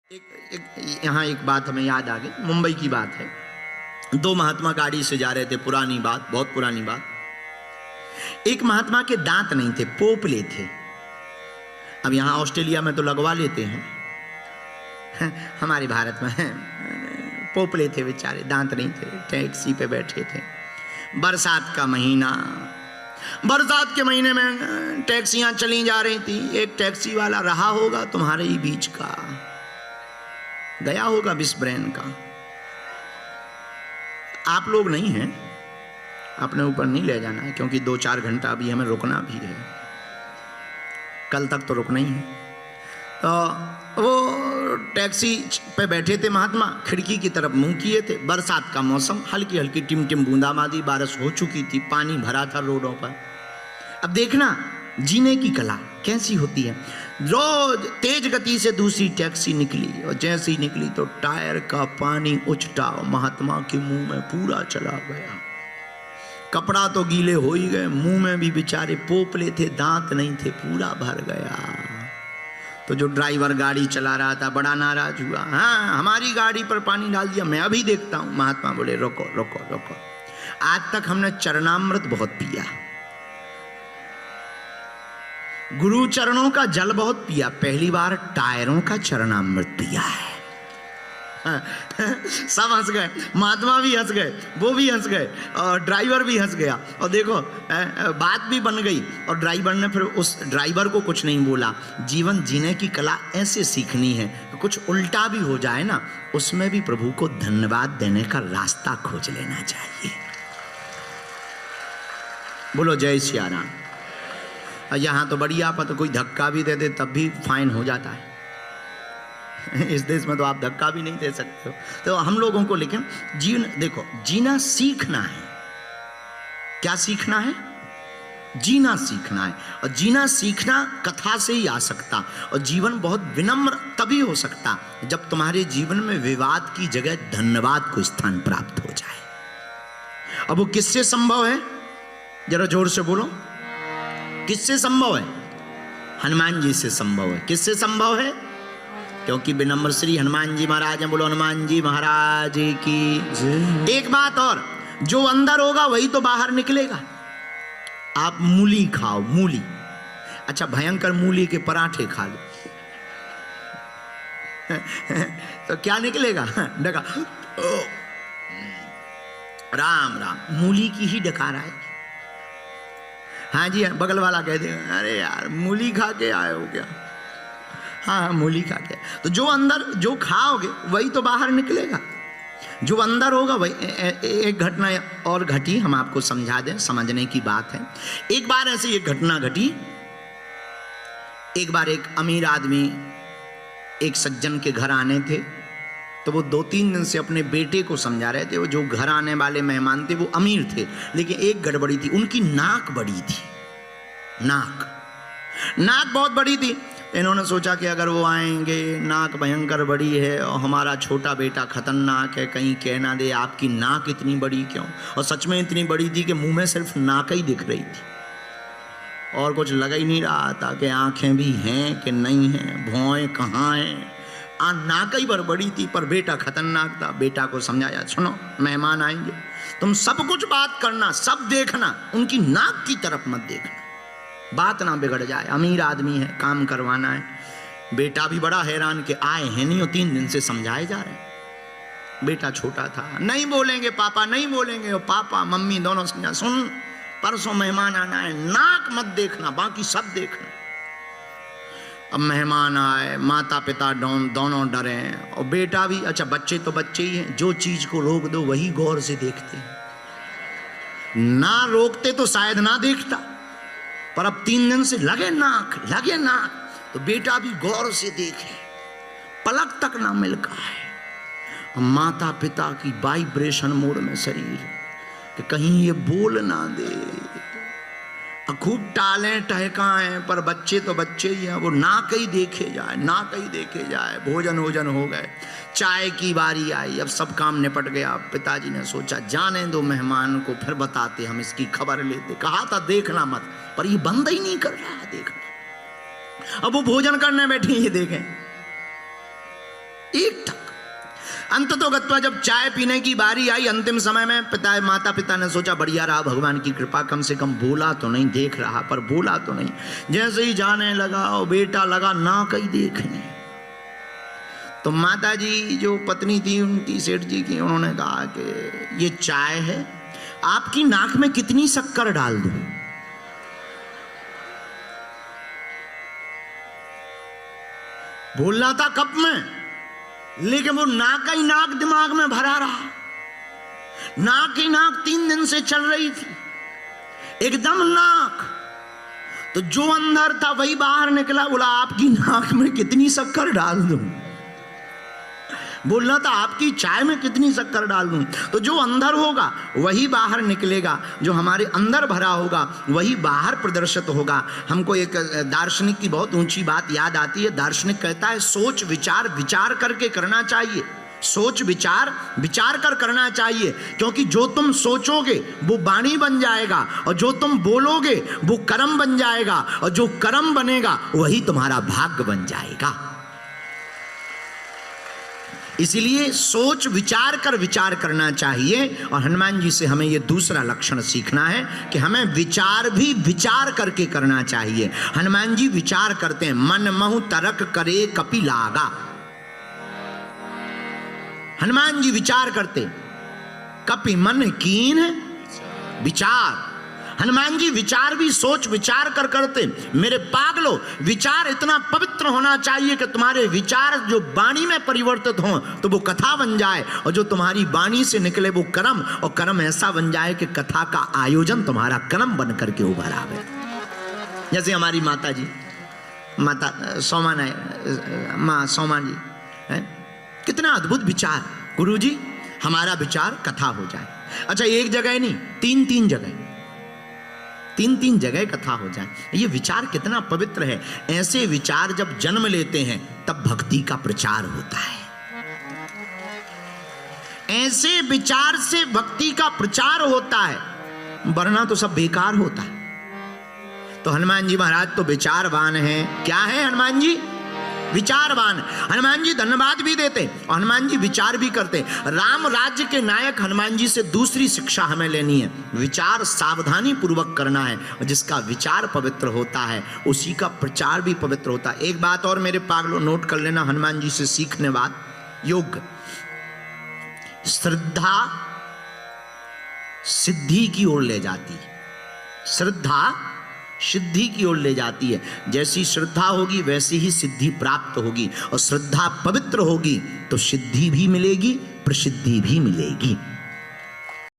यहाँ एक बात हमें याद आ गई, मुंबई की बात है। दो महात्मा गाड़ी से जा रहे थे, पुरानी बात, बहुत पुरानी बात। एक महात्मा के दांत नहीं थे, पोपले थे। अब यहाँ ऑस्ट्रेलिया में तो लगवा लेते हैं, हमारे भारत में पोपले थे बेचारे, दांत नहीं थे, टैक्सी पे बैठे थे। बरसात का महीना, बरसात के महीने में टैक्सियां चली जा रही थी। एक टैक्सी वाला रहा होगा तुम्हारे ही बीच का, गया होगा बिस्ब्रेन का। आप लोग नहीं हैं, अपने ऊपर नहीं ले जाना है, क्योंकि 2-4 घंटा अभी हमें रुकना भी है, कल तक तो रुकना ही है। तो वो टैक्सी पे बैठे थे महात्मा, खिड़की की तरफ मुंह किए थे। बरसात का मौसम, हल्की हल्की टिम-टिम बूंदाबांदी, बारिश हो चुकी थी, पानी भरा था रोडों पर। अब देखना जीने की कला कैसी होती है। रोज तेज गति से दूसरी टैक्सी निकली, और जैसे ही निकली तो टायर का पानी उछटा महात्मा के मुंह में पूरा चला गया। कपड़ा तो गीले हो ही गए, मुंह में भी बेचारे पोपले थे, दांत नहीं थे, पूरा भर गया। तो जो ड्राइवर गाड़ी चला रहा था बड़ा नाराज हुआ, हाँ हमारी गाड़ी पर पानी डाल दिया, मैं अभी देखता हूं। महात्मा बोले रोको रोको रोको, आज तक हमने चरणामृत बहुत पिया, गुरु चरणों का जल बहुत पिया, पहली बार टायरों का चरणामृत पिया है। सब हंस गए, महात्मा भी हंस गए, वो भी हंस गए, और ड्राइवर भी हंस गया। और देखो बात भी बन गई, और ड्राइवर ने फिर उस ड्राइवर को कुछ नहीं बोला। जीवन जीने की कला ऐसे सीखनी है, कुछ उल्टा भी हो जाए ना, उसमें भी प्रभु को धन्यवाद देने का रास्ता खोज लेना चाहिए। बोलो जय सिया राम। यहाँ तो बड़ी आपत, कोई धक्का भी दे दे तब भी फाइन हो जाता है। इस देश में तो आप धक्का भी नहीं दे सकते हो। तो हम लोगों को लेकिन जीवन देखो, जीना सीखना है। क्या सीखना है? जीना सीखना है। और जीना सीखना कथा से ही आ सकता, और जीवन बहुत विनम्र तभी हो सकता जब तुम्हारे जीवन में विवाद की जगह धन्यवाद को स्थान प्राप्त हो जाए। अब वो किससे संभव है? जरा जोर से बोलो, किससे संभव है? हनुमान जी से संभव है। किससे संभव है? क्योंकि विनम्र श्री हनुमान जी महाराज हैं। बोलो हनुमान जी महाराज की। एक बात और, जो अंदर होगा वही तो बाहर निकलेगा। आप मूली खाओ, मूली, अच्छा भयंकर मूली के पराठे खा लो तो क्या निकलेगा? डका राम राम, मूली की ही डकार आएगी। हाँ जी, बगल वाला कह देगा अरे यार मूली खा के आए हो क्या? हाँ मूली खा के। तो जो अंदर जो खाओगे वही तो बाहर निकलेगा। जो अंदर होगा वही। एक घटना और घटी, हम आपको समझा दें, समझने की बात है। एक बार ऐसे एक घटना घटी। एक बार एक अमीर आदमी एक सज्जन के घर आने थे, तो वो 2-3 दिन से अपने बेटे को समझा रहे थे। वो जो घर आने वाले मेहमान थे वो अमीर थे, लेकिन एक गड़बड़ी थी, उनकी नाक बड़ी थी। नाक बहुत बड़ी थी। इन्होंने सोचा कि अगर वो आएंगे, नाक भयंकर बड़ी है और हमारा छोटा बेटा खतरनाक है, कहीं कह ना दे आपकी नाक इतनी बड़ी क्यों। और सच में इतनी बड़ी थी कि मुंह में सिर्फ नाक ही दिख रही थी, और कुछ लग ही नहीं रहा था कि आंखें भी हैं कि नहीं हैं, भौएं कहाँ हैं। नाक ही बड़ी थी, पर बेटा खतरनाक था। बेटा को समझाया, सुनो मेहमान आएंगे, तुम सब कुछ बात करना, सब देखना, उनकी नाक की तरफ मत देखना, बात ना बिगड़ जाए। अमीर आदमी है, काम करवाना है। बेटा भी बड़ा हैरान कि आए हैं नहीं, 3 दिन से समझाए जा रहे हैं। बेटा छोटा था, नहीं बोलेंगे पापा, नहीं बोलेंगे। और पापा मम्मी दोनों समझा, सुन परसों मेहमान आना है, नाक मत देखना, बाकी सब देखना। अब मेहमान आए, माता पिता दोनों डरे, और बेटा भी, अच्छा बच्चे तो बच्चे ही हैं, जो चीज को रोक दो वही गौर से देखते हैं, ना रोकते तो शायद ना देखता, पर अब 3 दिन से लगे नाक, तो बेटा भी गौर से देखे, पलक तक ना मिलता है। माता पिता की वाइब्रेशन मोड में शरीर कि कहीं ये बोल ना दे। खूब टालें टहकाएं, पर बच्चे तो बच्चे ही हैं, वो नाक ही देखे जाए। भोजन हो गए, चाय की बारी आई, अब सब काम निपट गया। पिताजी ने सोचा जाने दो मेहमान को, फिर बताते, हम इसकी खबर लेते। कहा था देखना मत, पर ये बंद ही नहीं कर रहा है देखना। अब वो भोजन करने बैठे, ये देखें एक टक। अंततोगत्वा जब चाय पीने की बारी आई अंतिम समय में माता पिता ने सोचा बढ़िया रहा, भगवान की कृपा, कम से कम बोला तो नहीं, देख रहा पर बोला तो नहीं। जैसे ही जाने लगा और बेटा लगा ना कहीं देखने, तो माता जी जो पत्नी थी उनकी, सेठ जी की, उन्होंने कहा कि ये चाय है, आपकी नाक में कितनी शक्कर डाल दूं? बोलना था कप में, लेकिन वो नाक ही नाक दिमाग में भरा रहा। नाक ही नाक 3 दिन से चल रही थी, एकदम नाक। तो जो अंदर था वही बाहर निकला, बोला आपकी नाक में कितनी शक्कर डाल दूं? बोलना था आपकी चाय में कितनी शक्कर डाल दूं? तो जो अंदर होगा वही बाहर निकलेगा, जो हमारे अंदर भरा होगा वही बाहर प्रदर्शित होगा। हमको एक दार्शनिक की बहुत ऊंची बात याद आती है। दार्शनिक कहता है सोच विचार विचार करके करना चाहिए, सोच विचार विचार कर करना चाहिए, क्योंकि जो तुम सोचोगे वो वाणी बन जाएगा, और जो तुम बोलोगे वो कर्म बन जाएगा, और जो कर्म बनेगा वही तुम्हारा भाग्य बन जाएगा। इसीलिए सोच विचार कर विचार करना चाहिए। और हनुमान जी से हमें ये दूसरा लक्षण सीखना है कि हमें विचार भी विचार करके करना चाहिए। हनुमान जी विचार करते हैं, मन महु तरक करे कपि लागा। हनुमान जी विचार करते, कपि मन कीन विचार। हनुमान जी विचार भी सोच विचार कर करते। मेरे पागलो, विचार इतना पवित्र होना चाहिए कि तुम्हारे विचार जो वाणी में परिवर्तित हों तो वो कथा बन जाए, और जो तुम्हारी वाणी से निकले वो कर्म, और कर्म ऐसा बन जाए कि कथा का आयोजन तुम्हारा कर्म बन करके उभर आवे। जैसे हमारी माता जी, माता सोमा माँ सोमा जी है, कितना अद्भुत विचार, गुरु जी हमारा विचार कथा हो जाए। अच्छा एक जगह नहीं, 3 जगह, 3 जगह कथा हो जाए। ये विचार कितना पवित्र है। ऐसे विचार जब जन्म लेते हैं तब भक्ति का प्रचार होता है। ऐसे विचार से भक्ति का प्रचार होता है, वरना तो सब बेकार होता है। तो हनुमान जी महाराज तो विचारवान हैं। क्या है हनुमान जी? विचारवान। हनुमान जी धन्यवाद भी देते और हनुमान जी विचार भी करते। राम राज्य के नायक हनुमान जी से दूसरी शिक्षा हमें लेनी है, विचार सावधानी पूर्वक करना है, और जिसका विचार पवित्र होता है उसी का प्रचार भी पवित्र होता है। एक बात और मेरे पागलों नोट कर लेना, हनुमान जी से सीखने बात, योग श्रद्धा सिद्धि की ओर ले जाती है। श्रद्धा सिद्धि की ओर ले जाती है। जैसी श्रद्धा होगी वैसी ही सिद्धि प्राप्त होगी, और श्रद्धा पवित्र होगी तो सिद्धि भी मिलेगी, प्रसिद्धि भी मिलेगी।